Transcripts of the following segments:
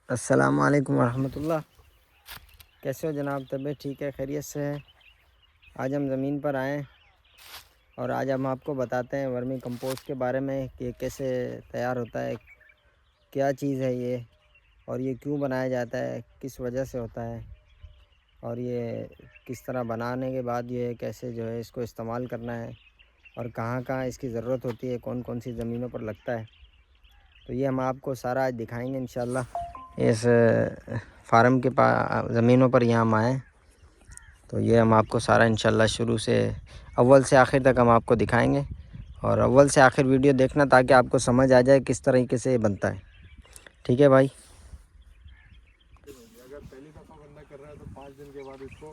अस्सलामुअलैकुम वरहमतुल्लाह। कैसे हो जनाब? तबीयत ठीक है? खैरियत से है? आज हम ज़मीन पर आए और आज हम आपको बताते हैं वर्मी कंपोस्ट के बारे में कि कैसे तैयार होता है, क्या चीज़ है ये और ये क्यों बनाया जाता है, किस वजह से होता है और ये किस तरह बनाने के बाद ये कैसे जो है इसको इस्तेमाल करना है और कहाँ कहाँ इसकी ज़रूरत होती है, कौन कौन सी ज़मीनों पर लगता है। तो ये हम आपको सारा आज दिखाएंगे इंशाल्लाह। इस फार्म के ज़मीनों पर यहाँ हम आए तो ये हम आपको सारा इंशाल्लाह शुरू से अव्वल से आखिर तक हम आपको दिखाएंगे और अव्वल से आखिर वीडियो देखना ताकि आपको समझ आ जाए किस तरीके से ये बनता है। ठीक है भाई? अगर पहली दफा बंदा कर रहा है तो 5 दिन के बाद इसको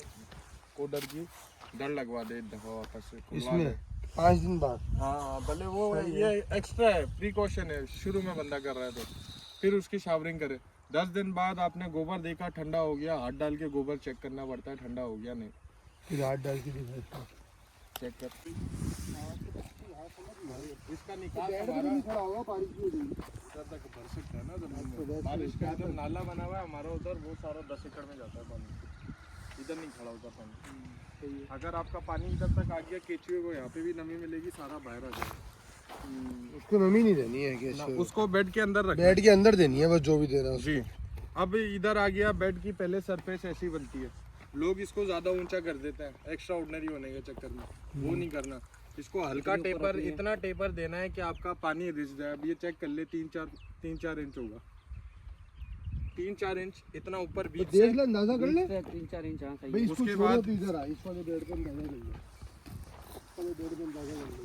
कोडर की डर लगवा दे, दफा वापस से इसमें 5 दिन बाद। हाँ भले वो ये एक्स्ट्रा है, प्रिकॉशन है, शुरू में बंदा कर रहा है तो फिर उसकी शावरिंग करे। 10 दिन बाद आपने गोबर देखा ठंडा हो गया, हाथ डाल के गोबर चेक करना पड़ता है ठंडा हो गया नहीं, फिर हाथ डाल के दिखाता चेक कर। इसका निकाल हमारा खड़ा होगा बारिश की वजह से। उधर तक भर सकता है ना जमीन में। बारिश का इधर नाला बना हुआ है हमारा, उधर वो सारा 10 एकड़ में जाता है पानी, इधर नहीं खड़ा होता पानी। अगर आपका पानी इधर तक आ गया केचुए को, यहाँ पे भी नमी मिलेगी, सारा बाहर आ जाएगा। उसको नमी नहीं देनी है ना, कि उसको बेड के अंदर रखना बेड के अंदर देनी है बस, जो भी दे रहा है जी। अब इधर आ गया, बेड की पहले सरफेस ऐसी बनती है, लोग इसको ज्यादा ऊंचा कर देते हैं एक्स्ट्रा ऑर्डिनरी होने के चक्कर में, वो नहीं करना। इसको हल्का टेपर, इतना टेपर देना है कि आपका पानी रिस जाए। अब ये चेक कर ले, 3-4 इंच होगा, 3-4 इंच इतना ऊपर बीच से देख ले, अंदाजा कर ले 3-4 इंच। हाँ सही भाई। है। इसको उसके छोड़ो बाद तो इधर आ, इस वाले बेड पे अंदाजा कर ले, इस वाले बेड पे अंदाजा कर ले,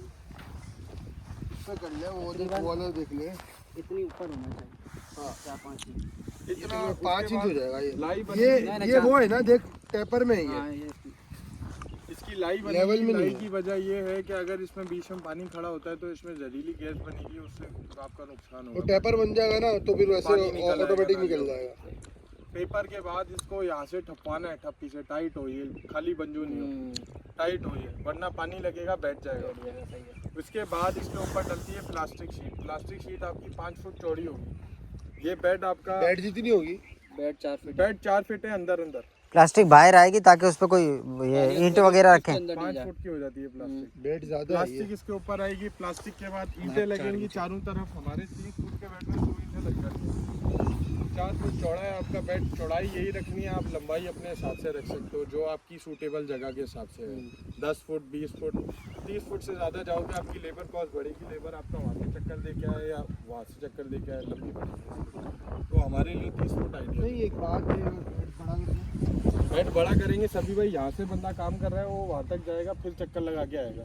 इसका कर ले, वो देख, वो वाला देख ले। इतनी ऊपर होना चाहिए। हाँ 4-5 इंच। इतना 5 इंच हो जाएगा लाई ये। बनेगी। ये वो है ना, देख टेपर में है हाँ ये। ये इसकी लाई लेवल बनेगी। में लाई नहीं की वजह ये है कि अगर इसमें बीच में पानी खड़ा होता है तो इसमें जहरीली गैस बनेगी, उससे आपका नुकसान वो होगा। टेपर बन जाएगा ना तो फिर वैसे पानी निकल ऑटोमेटिक आएगा निकल नाली जाएगा। पेपर के बाद इसको यहाँ से ठप्पाना है, ठप्पी से टाइट हो, ये खाली बंजू नहीं हो, टाइट हो ये, वरना पानी लगेगा बैठ जाएगा। सही है। उसके बाद इसके ऊपर डलती है प्लास्टिक शीट। प्लास्टिक शीट आपकी 5 फुट चौड़ी होगी। ये बेड आपका, बेड जितनी होगी, बेड 4 फीट। बेड 4 फीट है अंदर अंदर, प्लास्टिक बाहर आएगी ताकि उस पर कोई ये ईंट वगैरह रखें। 5 फुट की हो जाती है प्लास्टिक। बेड ज्यादा है प्लास्टिक इसके ऊपर आएगी। प्लास्टिक के बाद ईंटें लगेंगी चारों तरफ। हमारे 30 फुट के बेड में 2 ईंटें लग जाती हैं। 4 फुट चौड़ा है आपका बेड, चौड़ाई यही रखनी है, आप लंबाई अपने हिसाब से रख सकते हो जो आपकी सूटेबल जगह के हिसाब से है। 10 फुट, 20 फुट, 30 फुट से ज़्यादा जाओगे आपकी लेबर कॉस्ट बढ़ेगी। लेबर आपका वहाँ से चक्कर दे के आए या वहाँ से चक्कर दे के आए, लंबी बढ़ेगी। तो हमारे लिए 30 फुट आइडिया। नहीं। एक बात है, बेड बड़ा करेंगे सभी भाई, यहाँ से बंदा काम कर रहा है वो वहाँ तक जाएगा, फिर चक्कर लगा के आएगा।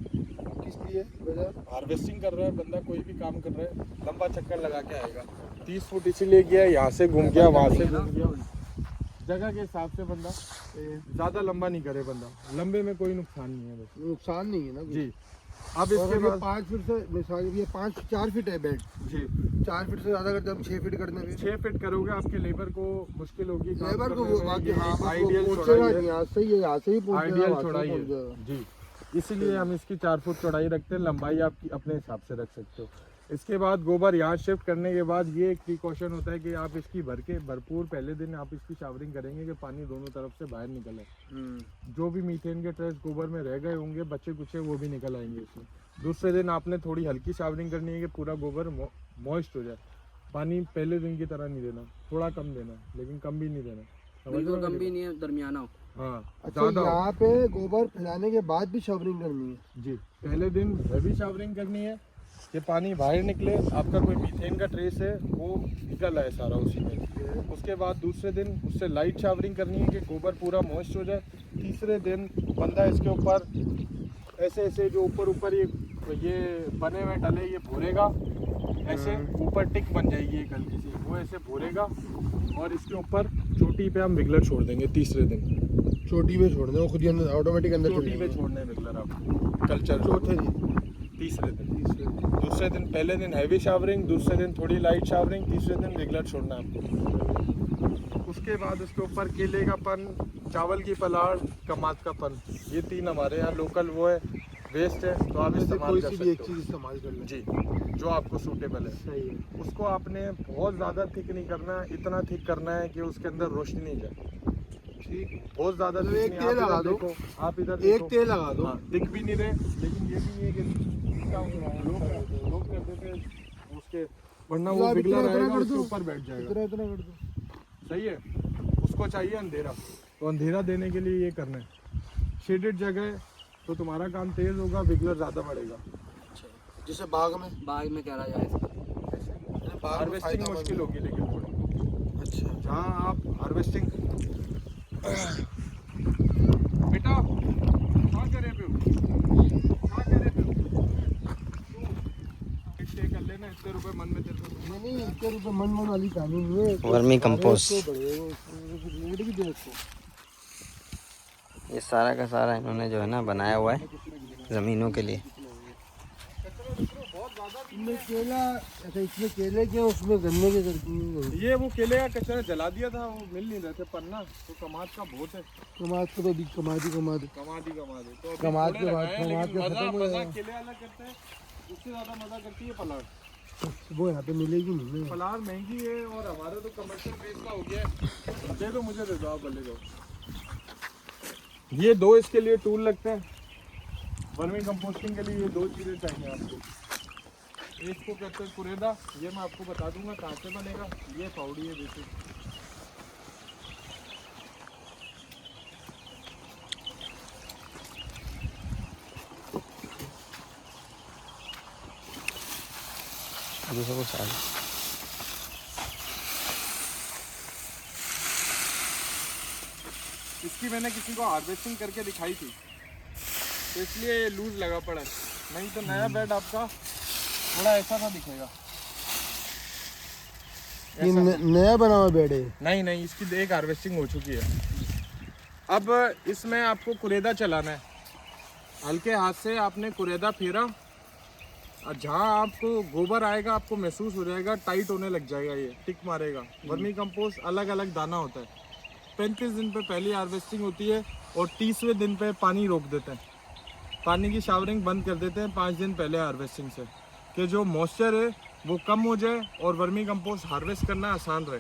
किस लिए वजह? हार्वेस्टिंग कर रहा है बंदा, कोई भी काम कर रहा है, लंबा चक्कर लगा के आएगा। 30 फुट इसीलिए गया, यहाँ से घूम गया, वहाँ से घूम गया, जगह के हिसाब से बंदा ज़्यादा लंबा नहीं करे बंदा। लंबे में कोई नुकसान नहीं है बस। नुकसान नहीं है ना जी। अब इसके बाद 5 फीट से मिसाल ये 4 फीट है बेड, जी 4 फीट से ज्यादा करते हम 6 फीट करने में 6 फीट करोगे, आपके लेबर को मुश्किल होगी। काम लेबर को करने में। बाकी ये हाँ आइडियल पहुंचेगा चौड़ाई है। नहीं, यहाँ से ही यहाँ से ही पहुंचेगा, आइडियल वहाँ से चौड़ाई पहुंच है जाएगा। जी, इसीलिए हम इसकी 4 फुट चौड़ाई रखते हैं। लंबाई आपकी अपने हिसाब से रख सकते हो। इसके बाद गोबर यहाँ शिफ्ट करने के बाद ये एक प्रिकॉशन होता है कि आप इसकी भरपूर पहले दिन आप इसकी शावरिंग करेंगे कि पानी दोनों तरफ से बाहर निकले। जो भी मीथेन के ट्रेस गोबर में रह गए होंगे बच्चे कुचे, वो भी निकल आएंगे इसमें। दूसरे दिन आपने थोड़ी हल्की शावरिंग करनी है कि पूरा गोबर मॉइस्ट हो जाए। पानी पहले दिन की तरह नहीं देना, थोड़ा कम देना, लेकिन कम भी नहीं देना। समझ बिल्कुल रहे हो कम भी मेरी नहीं है, दरमियाना हो। बात? हाँ अच्छा, ज़्यादा हो। यहाँ पे गोबर फैलाने के बाद भी शवरिंग करनी है। जी, पहले दिन हैवी शावरिंग करनी है कि पानी बाहर निकले, आपका कोई मीथेन का ट्रेस है वो निकल आए सारा उसी में। उसके बाद दूसरे दिन उससे लाइट शावरिंग करनी है कि गोबर पूरा मॉइस्ट हो जाए। तीसरे दिन बंदा इसके ऊपर ऐसे ऐसे जो ऊपर ऊपर ये बने हुए डले ये भोरेगा, ऐसे ऊपर टिक बन जाएगी एक हल्की सी, वो ऐसे भोरेगा और इसके ऊपर चोटी पे हम विगलर छोड़ देंगे। तीसरे दिन चोटी पे छोड़ दे, वो खुद ही अंदर ऑटोमेटिक अंदर चोटी चली पे जाएगी। छोड़ने विगलर आप कल्चर। चौथे दिन, तीसरे दिन, दूसरे दिन, पहले दिन हैवी शावरिंग, दूसरे दिन थोड़ी लाइट शावरिंग, तीसरे दिन रेगुलर छोड़ना आपको। उसके बाद उसके ऊपर केले का पन, चावल की पलाड़, कमाद का पन, ये 3 हमारे यहाँ लोकल वो है। वेस्ट है तो आप जैसे इस्तेमाल कोई कर सी भी एक सकते चीज़ हो। इस्तेमाल कर लें। जी, जो आपको सूटेबल है। सही है। उसको आपने बहुत ज़्यादा थिक नहीं करना, इतना थिक करना है कि उसके अंदर रोशनी नहीं जाए। ठीक है। बहुत ज़्यादा मतलब थिक एक नहीं। तेल आप लगा इधर दो। देखो, आप इधर एक देखो। तेल लगा दो। हाँ, दिख भी नहीं रहे, लेकिन ये भी नहीं है कि इसका लोग कर देते हैं उसके, वरना वो आप पिघला इतना रहेगा, कर उसके दो, ऊपर बैठ जाएगा। इतना इतना कर दो। सही है। उसको चाहिए अंधेरा, तो अंधेरा देने के लिए ये करना है। शेडेड जगह है तो तुम्हारा काम तेज होगा, विगलर ज़्यादा बढ़ेगा। जैसे बाग में, बाग में करा जाए इसका। बाग में हार्वेस्टिंग फायदा मुश्किल होगी लेकिन थोड़ी। अच्छा। जहाँ आप हार्वेस्टिंग बेटा क्या करे पे हो, क्या करे पे हो, स्टे कर लेना, इतने रुपए मन में तेरे को। नहीं नहीं, इतने रुपये मन वाली कहानी नहीं है। Vermi compost. रेट भी दे इसको। ये सारा का सारा इन्होंने जो है ना बनाया हुआ है ज़मीनों के लिए। इसमें केला, अच्छा इसमें केले के, उसमें गन्ने के करती। ये वो केले का कचरा जला दिया था, वो मिल नहीं रहे थे पन्ना, तो कमाद का बहुत है। कमाद को तो अभी कमाद ही कमाद। कमाद ही कमाद है तो अभी कमाद थोड़े के बाद- लगाए हैं, कमाद लेकिन के मजा खत्म हो मजा जाएगा। केले अलग करते हैं, उससे ज़्यादा मजा करती है पलाड़। वो यहाँ पे मिलेगी नहीं ना। पलाड़ महंगी है और हमारे तो कमर्शियल बेस का हो गया है। दे दो मुझे, दे दो, आप भले दो। ये दो इसके लिए टूल लगते हैं, वर्मी कंपोस्टिंग के लिए ये दो चीज़ें चाहिए आपको। इसको कहते हैं कुरेदा, ये मैं आपको बता दूंगा कहाँ से बनेगा। ये पाउडी है बेसिक। दूसरा कुछ आ इसकी मैंने किसी को हार्वेस्टिंग करके दिखाई थी, तो इसलिए ये लूज लगा पड़ा है, नहीं तो नया बेड आपका थोड़ा ऐसा सा दिखेगा। ये नया बना हुआ बेड है। नहीं नहीं, इसकी एक हार्वेस्टिंग हो चुकी है। अब इसमें आपको कुरेदा चलाना है, हल्के हाथ से आपने कुरेदा फेरा और जहाँ आपको गोबर आएगा आपको महसूस हो जाएगा, टाइट होने लग जाएगा, ये टिक मारेगा। वर्मी कंपोस्ट अलग अलग दाना होता है। 35 दिन पे पहली हार्वेस्टिंग होती है और 30वें दिन पे पानी रोक देते हैं, पानी की शावरिंग बंद कर देते हैं 5 दिन पहले हार्वेस्टिंग से, कि जो मॉइस्चर है वो कम हो जाए और वर्मी कंपोस्ट हार्वेस्ट करना आसान रहे,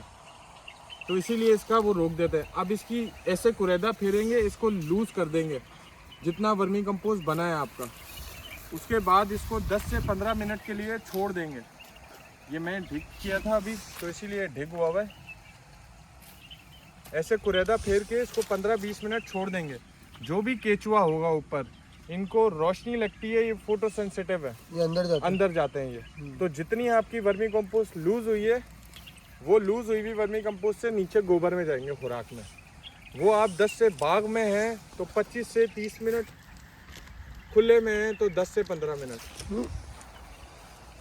तो इसीलिए इसका वो रोक देते हैं। अब इसकी ऐसे कुरेदा फेरेंगे, इसको लूज़ कर देंगे जितना वर्मी कंपोस्ट बना है आपका। उसके बाद इसको 10 से 15 मिनट के लिए छोड़ देंगे। ये मैं ढिक किया था अभी, तो इसीलिए ढिक हुआ हुआ है। ऐसे कुरेदा फेर के इसको 15-20 मिनट छोड़ देंगे। जो भी केचुआ होगा ऊपर, इनको रोशनी लगती है, ये फोटो सेंसिटिव है, ये अंदर जाते हैं ये। तो जितनी आपकी वर्मी कंपोस्ट लूज हुई है, वो लूज हुई हुई वर्मी कंपोस्ट से नीचे गोबर में जाएंगे खुराक में। वो आप 10 से बाग में हैं तो 25 से 30 मिनट, खुले में हैं तो 10 से 15 मिनट।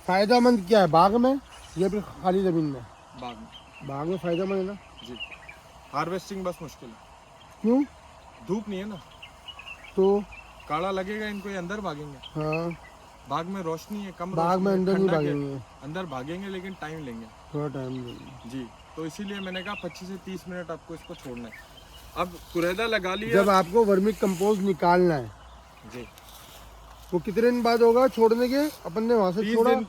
फायदेमंद क्या है बाग में या फिर खाली जमीन में? बाग में। बाग में फायदेमंद है ना। जी, हार्वेस्टिंग बस मुश्किल है, क्यों? धूप नहीं है ना, तो काड़ा लगेगा इनको, ये अंदर भागेंगे। हाँ, बाग में रोशनी है, कम बाग में रोशनी है, अंदर नहीं ठंडक है। भागेंगे, अंदर भागेंगे लेकिन टाइम लेंगे। थोड़ा टाइम लगेगा। जी, तो इसीलिए मैंने कहा 25 से 30 मिनट आपको इसको छोड़ना है। अब कुरेदा लगा लिया। जब आपको वर्मी कंपोस्ट निकालना है जी, वो कितने दिन बाद होगा छोड़ने के? अपन ने वहाँ से 30 छोड़ा। दिन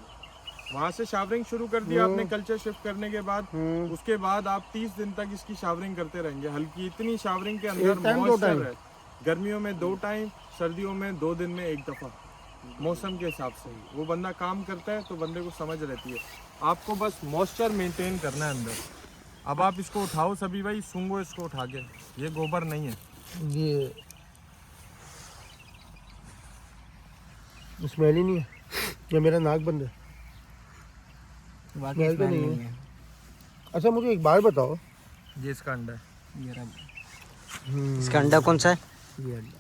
वहाँ से शावरिंग शुरू कर दी आपने कल्चर शिफ्ट करने के बाद। उसके बाद आप 30 दिन तक इसकी शावरिंग करते रहेंगे, हल्की इतनी शावरिंग के अंदर एक टाइम, दो मॉइस्चर टाइम? है। गर्मियों में 2 टाइम, सर्दियों में 2 दिन में 1 दफ़ा, मौसम के हिसाब से। वो बंदा काम करता है तो बंदे को समझ रहती है। आपको बस मॉइस्चर मेंटेन करना है अंदर। अब आप इसको उठाओ सभी भाई, सूंघो इसको उठा के, ये गोबर नहीं है। ये स्मेल ही नहीं है, या मेरा नाक बंद है? बाकी स्मेल तो स्मेल नहीं नहीं है। है। अच्छा मुझे एक बात बताओ, ये इसका अंडा है। ये रहा। इसका अंडा कौन सा है? ये अंडा,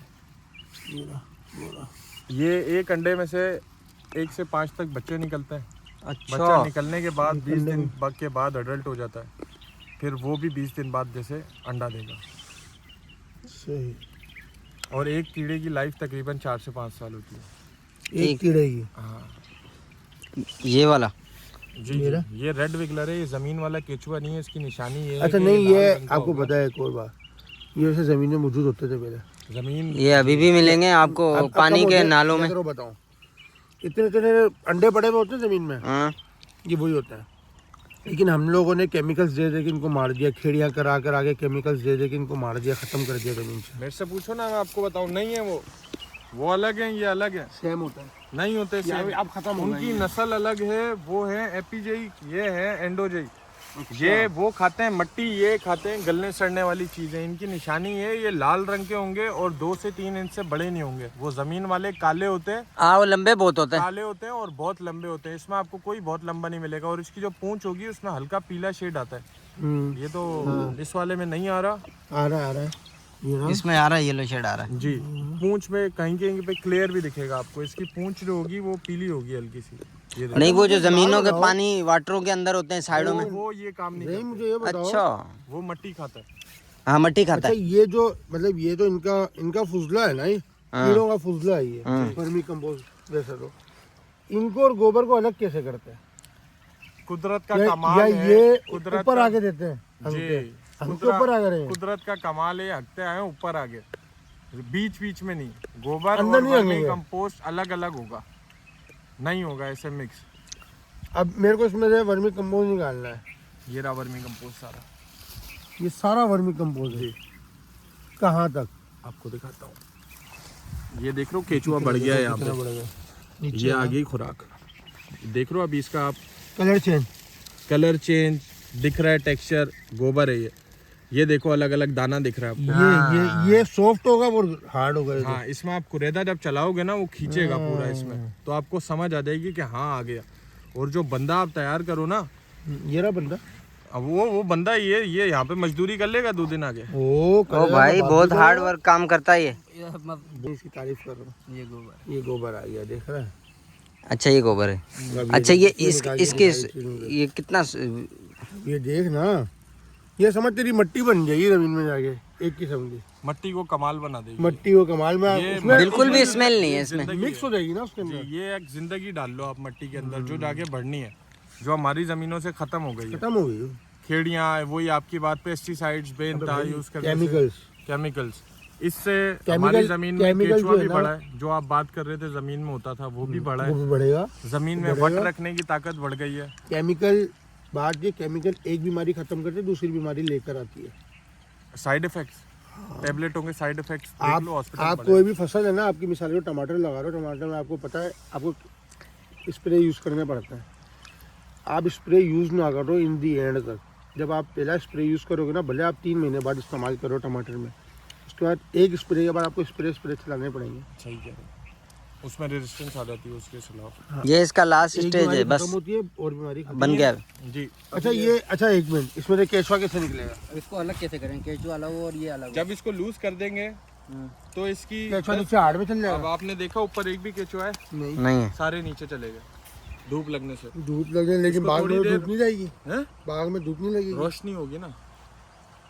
ये एक अंडे में से 1 से 5 तक बच्चे निकलते हैं। अच्छा, बच्चा निकलने के बाद 20 दिन के बाद अडल्ट हो जाता है, फिर वो भी 20 दिन बाद जैसे अंडा देगा। सही। और एक कीड़े की लाइफ तकरीबन 4 से 5 साल होती है। एक कीड़े की? हाँ ये वाला। जी, ये रेड विगलर है, ये ज़मीन वाला केचुआ नहीं है। इसकी निशानी ये है अच्छा कि नहीं, लाल ये रंग का आपको होगा। पता है एक और बात, ये वैसे ज़मीन में मौजूद होते थे पहले। ज़मीन ये अभी भी मिलेंगे आपको अब पानी कब के होते हैं? नालों में। मैं तेरे को बताऊं, इतने इतने अंडे पड़े हुए होते हैं ज़मीन में, हाँ ये वही होता है। लेकिन हम लोगों ने केमिकल्स दे दे के इनको मार दिया, खेड़ियाँ करा कर आगे केमिकल्स दे दे के इनको मार दिया, ख़त्म कर दिया ज़मीन से। मेरे से पूछो ना, मैं आपको बताऊं। नहीं है वो अलग है, ये अलग है। सेम होता है, नहीं होते सेम। अब खत्म हो उनकी गए। नस्ल अलग है। वो है एपीजेई, ये है एंडोजेई। ये वो खाते हैं मट्टी, ये खाते हैं गलने सड़ने वाली चीज़ें। इनकी निशानी है, ये लाल रंग के होंगे और 2 से 3 इंच से बड़े नहीं होंगे। वो ज़मीन वाले काले होते हैं, वो लंबे बहुत होते हैं। काले होते हैं और बहुत लंबे होते हैं। इसमें आपको कोई बहुत लंबा नहीं मिलेगा। और इसकी जो पूंछ होगी उसमें हल्का पीला शेड आता है। ये तो इस वाले में नहीं आ रहा। आ रहा है ये ना। इसमें आ रहा है, येलो शेड आ रहा है। जी, पूंछ में कहीं कहीं पे क्लियर भी दिखेगा आपको। इसकी पूंछ जो होगी वो पीली होगी हल्की सी। ये देखो। नहीं, वो जो जमीनों के पानी वाटरों के अंदर होते हैं साइडों में। वो ये काम नहीं नहीं, करते। मुझे ये बताओ। अच्छा, वो मट्टी खाता है। हाँ मट्टी खाता अच्छा, है। ये जो मतलब ये तो इनका फुजला है ना, ये कीड़ों का फुजला है ये, वर्मी कंपोस्ट वैसे तो। इनको और गोबर को अलग कैसे करते हैं? कुदरत का या कमाल है। ये कुदरत ऊपर का- आगे देते हैं जी, हमके ऊपर आ गए हैं। कुदरत का कमाल है, हटते आए ऊपर आगे, बीच बीच में नहीं। गोबर अंदर और नहीं वर्मी होंगे। कंपोस्ट अलग अलग होगा, नहीं होगा ऐसे मिक्स। अब मेरे को इसमें से वर्मी कंपोस्ट निकालना है। ये रहा वर्मी कंपोस्ट सारा, ये सारा वर्मी कंपोस्ट है। कहाँ तक? आपको दिखाता हूँ। ये देख लो केचुआ बढ़ गया है यहाँ कितना पे। बढ़ेगा? ये आ गई खुराक, देख लो। अभी इसका आप कलर चेंज। कलर चेंज दिख रहा है, टेक्सचर गोबर है ये देखो अलग अलग दाना दिख रहा है आपको। ये सॉफ्ट होगा और हार्ड होगा। ये हाँ, इसमें आप कुरेदा जब चलाओगे ना वो खींचेगा पूरा इसमें, तो आपको समझ आ जाएगी कि हाँ आ गया। और जो बंदा आप तैयार करो ना, ये रहा बंदा। अब वो बंदा ये यहाँ पे मजदूरी कर लेगा 2 दिन आगे। ओ भाई बहुत हार्ड वर्क काम करता है ये। इसकी तारीफ कर रहा हूँ। ये गोबर ये गोबर आ गया, देख रहा है? अच्छा, ये गोबर है। अब अच्छा, ये इसमें इसके निकाल ये कितना ये देख ना, ये समझ तेरी मट्टी बन जाएगी जमीन में जाके, एक किस्म की मट्टी को कमाल बना देगी। मट्टी को कमाल में ये उसमें बिल्कुल भी स्मेल नहीं है इसमें। जिंदगी मिक्स हो जाएगी ना उसके जी, अंदर। ये एक जिंदगी डाल लो आप मट्टी के अंदर, जो जाके बढ़नी है, जो हमारी जमीनों से खत्म हो गई है। खत्म हो गई खेड़ियाँ, वही आपकी बात, पेस्टिसाइड्स बेनता यूज करने से, केमिकल्स, इससे हमारी जमीन में केचुआ भी बढ़ा है। जो आप बात कर रहे थे जमीन में होता था वो भी बढ़ा वो है। भी बढ़ेगा। जमीन में वट रखने की ताकत बढ़ गई है। केमिकल, बात ये केमिकल एक बीमारी खत्म करते दूसरी बीमारी लेकर आती है। साइड इफेक्ट्स, टेबलेटों के साइड इफेक्ट्स देख आप लो हॉस्पिटल आप कोई भी फसल है ना, आपकी मिसाल को टमाटर लगा रहे हो, टमाटर में आपको पता है आपको स्प्रे यूज़ करना पड़ता है। आप स्प्रे यूज़ ना करो इन दी एंड तक। जब आप पहला स्प्रे यूज़ करोगे ना, भले आप 3 महीने बाद इस्तेमाल करो टमाटर में, उसके बाद एक स्प्रे के बाद आपको स्प्रे चलाने पड़ेंगे। सही कह रहे हैं, उसमें रेजिस्टेंस आ जाती है उसके खिलाफ। ये इसका लास्ट एक स्टेज बीमारी है, खत्म बस होती है और बीमारी खत्म। बन गया। जी, अच्छा ये, अच्छा एक मिनट, इसमें से केचुआ कैसे निकलेगा? अब इसको अलग कैसे करें? केचुआ अलग हो और ये अलग हो। जब इसको लूज कर देंगे तो इसकी केचुआ नीचे हार्ड में चल अब जाएगा? आपने देखा ऊपर एक भी केचुआ है, नहीं, नहीं है। सारे नीचे चले गए धूप लगने से। धूप लगे लेकिन इसको बाग में थोड़ी तो देर- धूप नहीं जाएगी। हैं? बाग में धूप नहीं लगेगी। रोशनी होगी ना,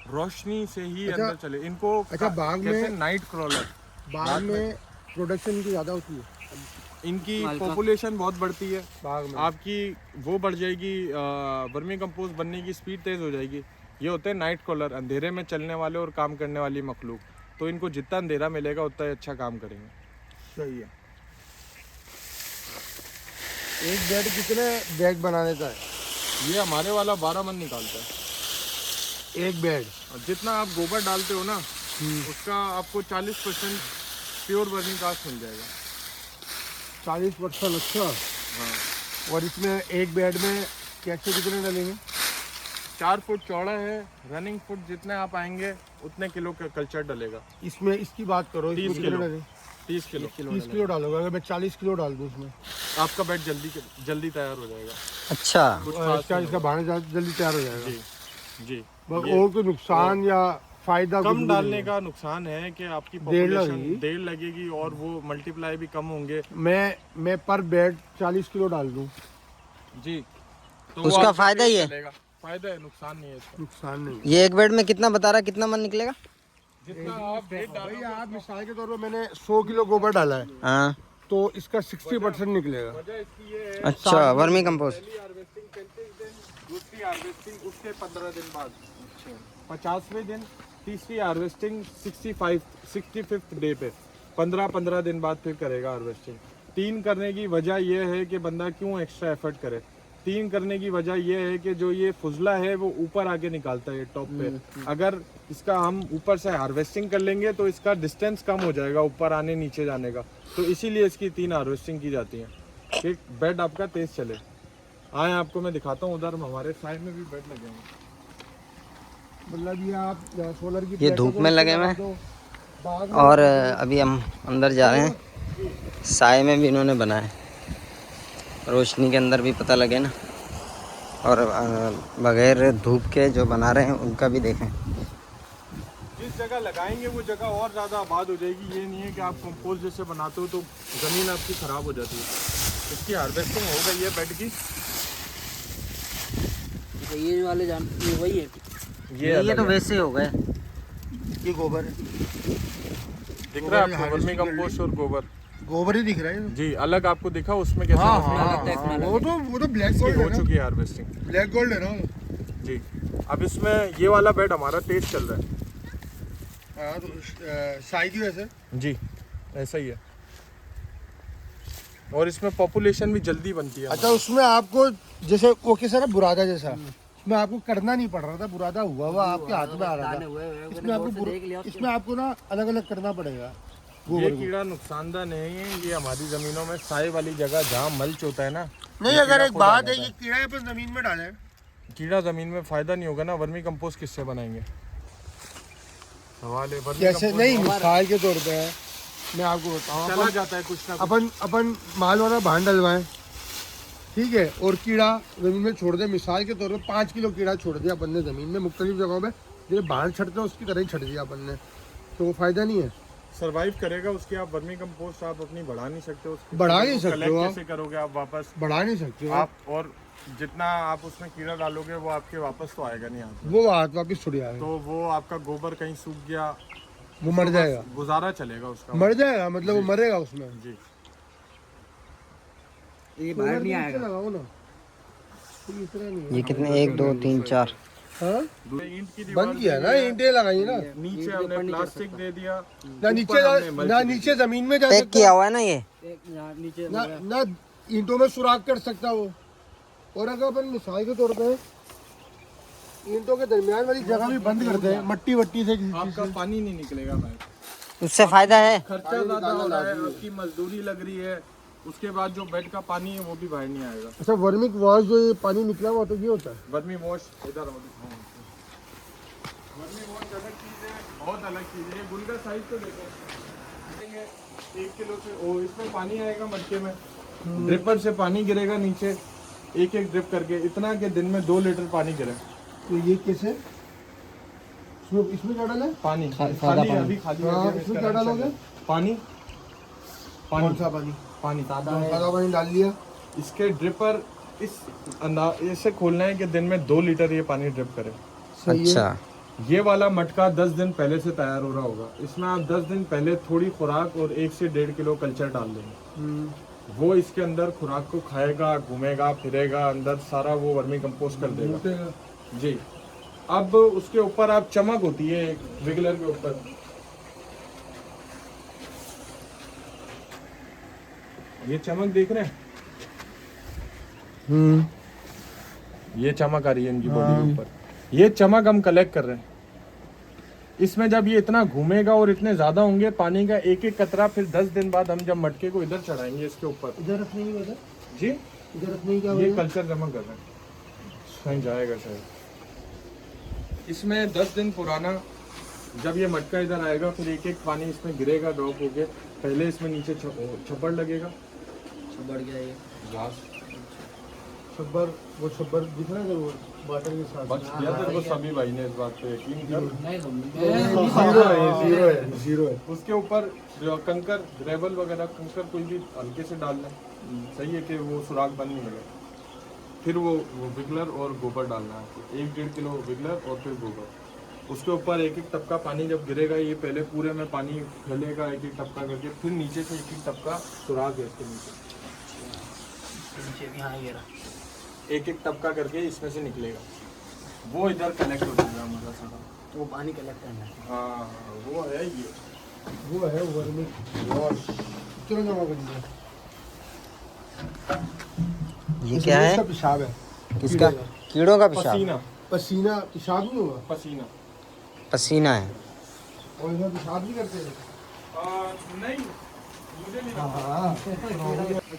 रोशनी से ही अच्छा- अंदर चले। इनको अच्छा, बाग कहते में- हैं नाइट क्रॉलर। बाग में प्रोडक्शन इनकी ज़्यादा होती है इनकी पॉपुलेशन बहुत बढ़ती है। बाग में। आपकी वो बढ़ जाएगी, वर्मी कंपोस्ट बनने की स्पीड तेज हो जाएगी। ये होते हैं नाइट कॉलर, अंधेरे में चलने वाले और काम करने वाली मखलूक। तो इनको जितना अंधेरा मिलेगा उतना ही अच्छा काम करेंगे। सही है। एक बेड कितने बैग बना देता है? ये हमारे वाला 12 मन निकालता है एक बेड। और जितना आप गोबर डालते हो ना उसका आपको 40% प्योर वर्मी कास्ट मिल जाएगा। 40%? अच्छा। हाँ, और इसमें एक बेड में कैसे कितने डालेंगे? 4 फुट चौड़ा है, रनिंग फुट जितने आप आएंगे उतने किलो का कल्चर डलेगा। इसमें इसकी बात करो, इसमें 30 कितने किलो। डालें? 30 किलो 30 किलो डालोगे। अगर मैं 40 किलो डाल दूँ उसमें, आपका बेड जल्दी तैयार हो जाएगा। अच्छा, कुछ और खास इसका नहीं इसका भाड़ा जल्दी तैयार हो जाएगा। जी जी। बस ये और कोई नुकसान या फायदा कुछ कम भी डालने नहीं है। का नुकसान है कि आपकी देर पॉपुलेशन लगेगी। देर लगेगी और वो मल्टीप्लाई भी कम होंगे। मैं पर बेड 40 किलो डाल दूँ, जी, तो उसका वो आपका फायदा ही है। चलेगा। फायदा है, नुकसान नहीं है इसका। नुकसान नहीं। ये एक बेड में कितना बता रहा है, कितना मन निकलेगा? जितना आप बेड भाई डालोगे आप मिसाल के तौर पे मैंने 100 किलो गोबर डाला है, हाँ, तो इसका 60% निकलेगा। वजह इसकी ये है, अच्छा, वर्मी कंपोस्ट। पहली हार्वेस्टिंग 35 दिन, दूसरी हार्वेस्टिंग उसके 15 दिन बाद, 50वें दिन तीसरी हार्वेस्टिंग 65th डे पे 15 दिन बाद फिर करेगा हार्वेस्टिंग। 3 करने की वजह यह है कि बंदा क्यों एक्स्ट्रा एफर्ट करे। 3 करने की वजह यह है कि जो ये फुजला है वो ऊपर आके निकालता है टॉप पे। अगर इसका हम ऊपर से हार्वेस्टिंग कर लेंगे तो इसका डिस्टेंस कम हो जाएगा ऊपर आने नीचे जाने का, तो इसीलिए इसकी 3 हार्वेस्टिंग की जाती है कि बेड आपका तेज चले। आए आपको मैं दिखाता हूँ, उधर हमारे साइड में भी बेड लगे हैं। मतलब ये आप सोलर की ये प्लेट धूप को में लगे लगा हुए दो, बाग में और अभी हम अंदर जा रहे हैं। साए में भी इन्होंने बनाए, रोशनी के अंदर भी पता लगे ना, और बगैर धूप के जो बना रहे हैं उनका भी देखें। जिस जगह लगाएंगे वो जगह और ज़्यादा आबाद हो जाएगी। ये नहीं है कि आप कंपोस्ट जैसे बनाते हो तो ज़मीन आपकी ख़राब हो जाती है। इसकी हार्वेस्टिंग हो गई है बेड की। ये वाले जान ये वही है। ये तो वैसे हो गए। ये गोबर दिख रहा है आपको, वर्मी कंपोस्ट और गोबर गोबर ही दिख रहा है। जी अलग आपको दिखा उसमें कैसे वो तो ब्लैक गोल्ड हो है ना, चुकी है हार्वेस्टिंग। ब्लैक गोल्ड है ना। जी अब इसमें ये वाला बेड हमारा तेज चल रहा है। हाँ तो साई की वजह से जी ऐसा ही है, और इसमें पॉपुलेशन भी जल्दी बनती है। अच्छा उसमें आपको जैसे वो कैसा ना बुरादा जैसा, इसमें आपको करना नहीं पड़ रहा था, बुरादा हुआ हुआ आपके हाथ में आ रहा था। इसमें आपको ना अलग अलग करना पड़ेगा। ये कीड़ा नुकसानदार नहीं है, ये हमारी जमीनों में साए वाली जगह जहाँ मल्च होता है ना। नहीं अगर एक बात है, ये कीड़ा अपन जमीन में डाले, कीड़ा जमीन में फायदा नहीं होगा ना, वर्मी कंपोस्ट किससे बनाएंगे? सवाल है वर्मी जैसे कंपोस्ट नहीं मिसाल के तौर पे है, मैं आपको बताऊँ, चला जाता है कुछ ना कुछ। अपन माल वाला भांड डलवाएं, ठीक है, और कीड़ा जमीन में छोड़ दे। मिसाल के तौर पे 5 किलो कीड़ा छोड़ दिया अपन ने जमीन में, मुख्तलिफ जगहों में जैसे भांड छटते हैं उसकी तरह ही छट दिया अपन ने, तो वो फायदा नहीं है। सरवाइव करेगा उसकी। आप वर्मी कंपोस्ट आप अपनी बढ़ा नहीं सकते, उसकी बढ़ा नहीं सकते हो आप। कैसे करोगे आप वापस? बढ़ा नहीं सकते हो आप, और जितना आप उसमें कीड़ा डालोगे वो आपके वापस तो आएगा नहीं हाथ में। वो हाथ वापिस छुड़ जाएगा, तो वो आपका गोबर कहीं सूख गया, वो मर जाएगा, गुजारा चलेगा उसका, मर जाएगा, मतलब वो मरेगा उसमें। जी ये बाहर नहीं आएगा। लगाओ ना, ये इतना नहीं है। ये कितने 1 2 3 4 हाँ ईंट की दीवार बंद किया ना, ईंटें लगाई ना, नीचे हमने प्लास्टिक दे दिया, ना नीचे जमीन में जा पैक सकता किया हुआ है ना ये। एक यहाँ नीचे ना ईंटों में सुराख कर सकता वो। और अगर अपन मिसाल के तौर पे ईंटों के दरमियान वाली जगह भी बंद करते हैं मट्टी वट्टी से, किसी चीज आपका पानी नहीं निकलेगा भाई। उससे फायदा है। खर्चा ज्यादा हो रहा है, आपकी मजदूरी लग रही है, उसके बाद जो बेड का पानी है वो भी बाहर नहीं आएगा। अच्छा वर्मिक वॉश जो ये पानी निकला हुआ तो ये होता है वर्मी वॉश इधर वर्मी वॉश अलग चीज है, बहुत अलग चीज है। ये गुल का साइज तो देखो, 1 किलो से ओ इसमें पानी आएगा मटके में, ड्रिपर से पानी गिरेगा नीचे, एक ड्रिप करके, इतना कि दिन में 2 लीटर पानी गिरे। तो ये कैसे इसमें क्या डाला है? पानी खाली अभी खाली है, हाँ, इसमें क्या डालोगे? पानी कौन सा पानी? पानी सादा पानी डाल दिया। इसके ड्रिपर इस अंदाज ऐसे खोलना है कि दिन में 2 लीटर ये पानी ड्रिप करे। सही है। अच्छा, ये वाला मटका 10 दिन पहले से तैयार हो रहा होगा, इसमें आप 10 दिन पहले थोड़ी खुराक और 1 से 1.5 किलो कल्चर डाल देंगे। वो इसके अंदर खुराक को खाएगा, घूमेगा फिरेगा, अंदर सारा वो वर्मी कंपोस्ट कर देगा जी। अब उसके ऊपर आप चमक होती है एक विगलर के ऊपर, ये चमक देख रहे हैं, ये चमक आ रही है इनकी बॉडी के ऊपर, ये चमक हम कलेक्ट कर रहे हैं। इसमें जब ये इतना घूमेगा और इतने ज्यादा होंगे पानी का एक एक कतरा, फिर 10 दिन बाद हम जब मटके को इधर चढ़ाएंगे इसके ऊपर, इधर रखने की वजह जी इधर रखने की क्या ये वजह? कल्चर जमा कर रहे हैं, कहीं जाएगा शायद। इसमें 10 दिन पुराना जब ये मटका इधर आएगा, फिर एक एक पानी इसमें गिरेगा ड्रॉप होके, पहले इसमें नीचे छप्पर लगेगा, बढ़ गया ये घास छब्बर, वो छब्बर दिख रहा है वो वाटर के साथ। बच गया तेरे को, सभी भाई ने इस बात पे यकीन किया। जीरो है। उसके ऊपर जो कंकर ग्रेवल वगैरह कंकर कोई भी हल्के से डाल लें, सही है कि वो सुराख बंद नहीं होगा। फिर वो विगलर और गोबर डालना है आपको, 1-1.5 किलो विगलर और फिर गोबर। उसके ऊपर एक एक टपका पानी जब गिरेगा, ये पहले पूरे में पानी फैलेगा एक एक टपका करके, फिर नीचे से एक एक टपका सुराख है इसके नीचे, एक एक टपका करके इसमें से निकलेगा, वो इधर कलेक्ट हो जाएगा हमारा सारा। वो पानी कलेक्ट करना है। हाँ वो है ये। वो है वर्मी वॉश। कितना जमा कर दिया? ये क्या है? इसका पेशाब है। किसका? कीड़ों का पेशाब? पसीना। पसीना पेशाब नहीं होगा, पसीना। पसीना है। और इसमें पेशाब नहीं करते हैं। नहीं मुझे नहीं हाँ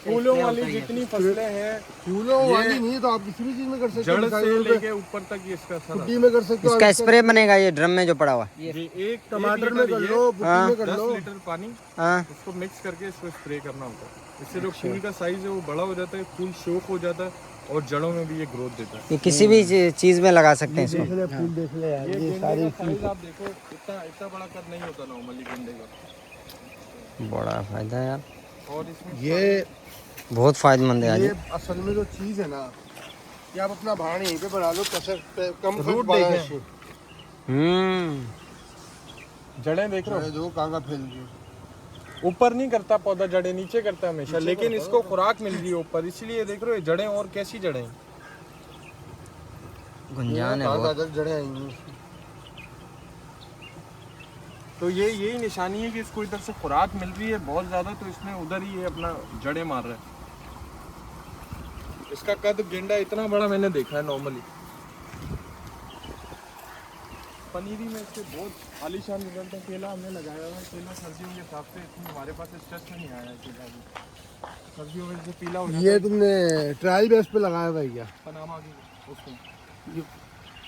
फूलों वाली जितनी फसलें हैं फूलों वाली नहीं है तो आप किसी भी चीज में कर सकते जड़ हो। से लेके ऊपर तक ये इसका असर बुड्डी में कर सकते हो। इसका स्प्रे बनेगा ये ड्रम में जो पड़ा हुआ है। ये एक टमाटर में कर लो, बुड्डी में कर 10 लो। लीटर पानी हाँ उसको मिक्स करके इसको स्प्रे करना होता है। इससे जो फूल का साइज है वो बड़ा हो जाता है, फूल शोक हो जाता है और जड़ों में भी ये ग्रोथ देता है। ये किसी भी चीज में लगा सकते हैं इसको। देख ले फूल देख ले यार, ये ये गेंदे सारी का साइज आप देखो, इतना बड़ा कद नहीं होता नॉर्मली गेंदे का। बड़ा फायदा है यार, और इसमें ये बहुत फायदेमंद है ये आज। असल में जो चीज है ना, कि आप अपना भाड़ यहीं पे बना लो, कसर पे कम रूट वाला देखें। है। जड़ें देख रहे हो, जो कहाँ फैल रही है। ऊपर नहीं करता पौधा, जड़ें नीचे करता है हमेशा, लेकिन इसको खुराक मिल रही है ऊपर, इसलिए देख रहे हो ये जड़ें और कैसी जड़ें हैं। गुंजान है कहाँ बहुत। ज्यादा जड़ें आएंगी। तो ये यही निशानी है कि इसको इधर से खुराक मिल रही है बहुत ज़्यादा, तो इसने उधर ही ये अपना जड़ें मार रहा है। इसका कद गेंडा इतना बड़ा मैंने देखा है नॉर्मली। पनीरी में इसके बहुत आलीशान रिजल्ट है। केला हमने लगाया हुआ है, केला सर्दियों के हिसाब से इतनी हमारे पास स्ट्रेस में नहीं आया है केला अभी। सर्दियों में जैसे पीला हो जाता ये है तुमने ट्रायल बेस पे लगाया हुआ है क्या? पनामा की उसमें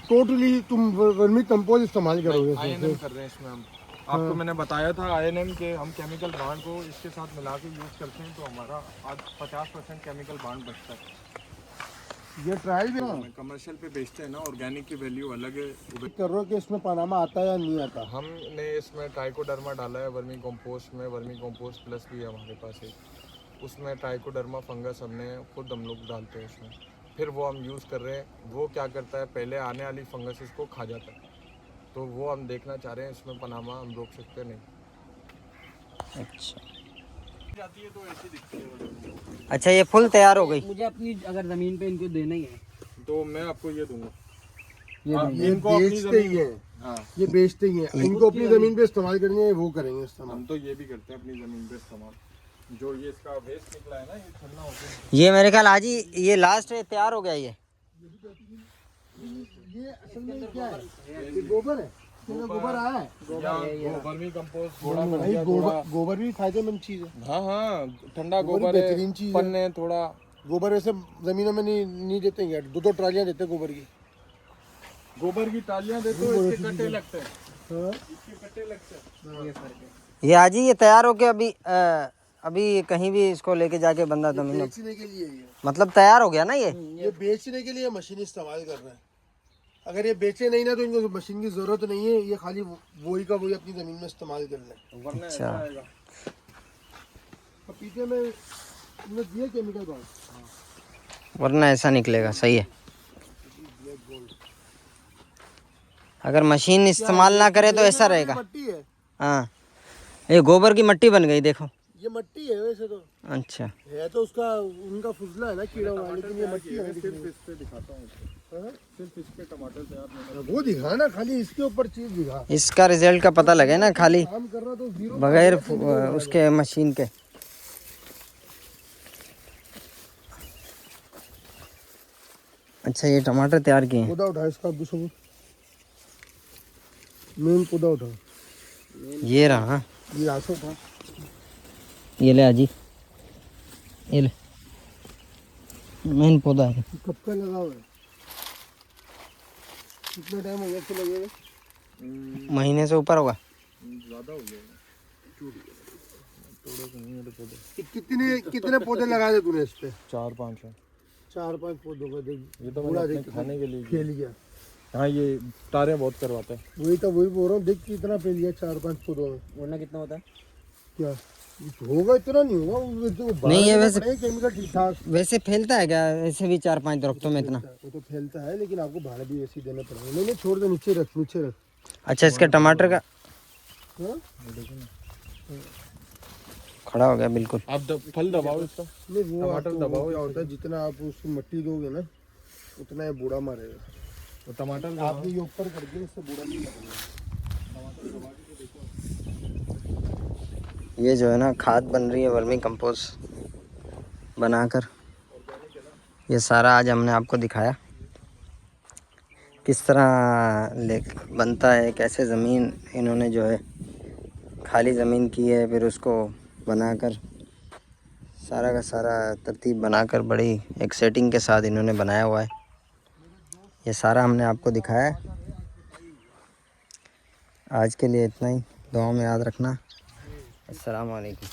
टोटली तुम वर्मी कंपोस्ट इस्तेमाल करोगे INM इसमें? कर रहे हैं इसमें हम। आपको मैंने बताया था INM के हम केमिकल बांड को इसके साथ मिला के यूज़ करते हैं तो हमारा आज 50% केमिकल बांड बचता है। ये ट्रायल भी कमर्शियल पे बेचते हैं ना, ऑर्गेनिक की वैल्यू अलग है। कर रहे हो कि इसमें पनामा आता है या नहीं आता? हमने इसमें ट्राइकोडर्मा डाला है वर्मी कंपोस्ट में, वर्मी कंपोस्ट प्लस भी है हमारे पास एक, उसमें ट्राइकोडर्मा फंगस हमने खुद हम लोग डालते हैं उसमें, फिर वो हम यूज़ कर रहे हैं। वो क्या करता है, पहले आने वाली फंगस इसको खा जाता है, तो वो हम देखना चाह रहे हैं इसमें पनामा हम रोक सकते नहीं। अच्छा जाती है तो ऐसी दिखती है। अच्छा, ये फुल तैयार हो गई। मुझे अपनी अगर जमीन पे इनको देना ही है तो मैं आपको ये दूंगा। ये हाँ, ये इनको अपनी बेचते ही जमीन- है, हाँ ये बेचते ही है। इनको अपनी जमीन पे इस्तेमाल करनी है, वो करेंगे इस्तेमाल। हम तो ये भी करते हैं अपनी ज़मीन पे इस्तेमाल। जो ये इसका वेस्ट निकला है ना, ये छलना होता है। ये मेरे ख्याल आज ही ये लास्ट तैयार हो गया ये। ये असल में क्या है? ये गोबर है। इसमें गोबर आया है। वर्मी कंपोस्ट थोड़ा बन भाई गया, थोड़ा। गोबर भी फायदेमंद चीज है। हाँ हाँ, ठंडा गोबर गोबर है, बेहतरीन चीज़ है। पन्ने थोड़ा। गोबर वैसे जमीनों में नहीं देते हैं, 2-2 ट्रालियां देते हैं गोबर की। गोबर की टालियां देते हो, इसके कट्टे लगते हैं, हाँ। इसके कट्टे लगते हैं। ये फर्क है। ये आज ही ये तैयार हो के अभी कहीं भी इसको लेके जाके बंदा जमीन में- बेचने के लिए ये मतलब तैयार हो गया ना ये बेचने के लिए मशीन इस्तेमाल कर रहे हैं। अगर ये बेचे नहीं ना तो इनको मशीन की जरूरत नहीं है, ये खाली वही का वही अपनी जमीन में इस्तेमाल कर लें। वरना अच्छा। ऐसा आएगा। पपीते में इनमें दिए केमिकल बात। वरना ऐसा निकलेगा। सही है, अगर मशीन इस्तेमाल ना करे तो ऐसा रहेगा। मट्टी है, हाँ, ये गोबर की मट्टी बन गई देखो। ये मट्टी है वैसे तो, अच्छा, है तो उसका उनका फुजला है ना कीड़ा वाला, लेकिन ये मट्टी है। सिर्फ इस पे दिखाता हूँ, हाँ? सिर्फ इस पे टमाटर तैयार मैंने। वो दिखा ना, खाली इसके ऊपर चीज दिखा। इसका रिजल्ट का पता लगे ना, खाली काम कर रहा तो जीरो बगैर उसके मशीन के। अच्छा, ये टमाटर तैयार किए हैं। पौधा उठा इसका, अब दूसरा मेन पौधा उठा, ये रहा। हाँ, ये आसो था। ये ले आजी, ये ले मेन पौधा है। कब का लगा हुआ है? कितना टाइम हो गया इसको लगेगा? महीने से ऊपर होगा। ज़्यादा हो गया, थोड़ा सा नहीं है तो पौधे। कितने पौधे लगाए थे तूने इस पे? 4-5 है। 4-5 पौधों का देख, ये तो पूरा मैंने देख अपने खाने के लिए फेल गया। हाँ, ये तारे बहुत करवाता है। वही बोल रहा हूँ, देख कितना फेल गया 4-5 पौधों में। वरना कितना होता है? क्या होगा? इतना नहीं होगा वो तो नहीं, ये वैसे केमिकल ठीक ठाक वैसे फैलता है क्या ऐसे भी 4-5 दरख्तों में इतना? वो तो फैलता है, लेकिन आपको भाड़ा भी ऐसे ही देना पड़ेगा। नहीं छोड़ दे, नीचे रख, नीचे रख। अच्छा, इसके टमाटर का हाँ? खड़ा हो गया बिल्कुल। आप फल दबाओ इसका। नहीं वो टमाटर आपको दबाओ क्या होता है, जितना आप उसको मट्टी दोगे ना उतना ये बूढ़ा मारेगा। तो टमाटर आपने ये ऊपर कर दिया, इससे बूढ़ा नहीं लगेगा। ये जो है ना खाद बन रही है वर्मी कंपोस्ट बनाकर। ये सारा आज हमने आपको दिखाया किस तरह ले बनता है, कैसे ज़मीन इन्होंने जो है खाली ज़मीन की है, फिर उसको बनाकर सारा का सारा तरतीब बनाकर बड़ी एक सेटिंग के साथ इन्होंने बनाया हुआ है। ये सारा हमने आपको दिखाया है। आज के लिए इतना ही, दुआ में याद रखना। अस्सलाम वालेकुम।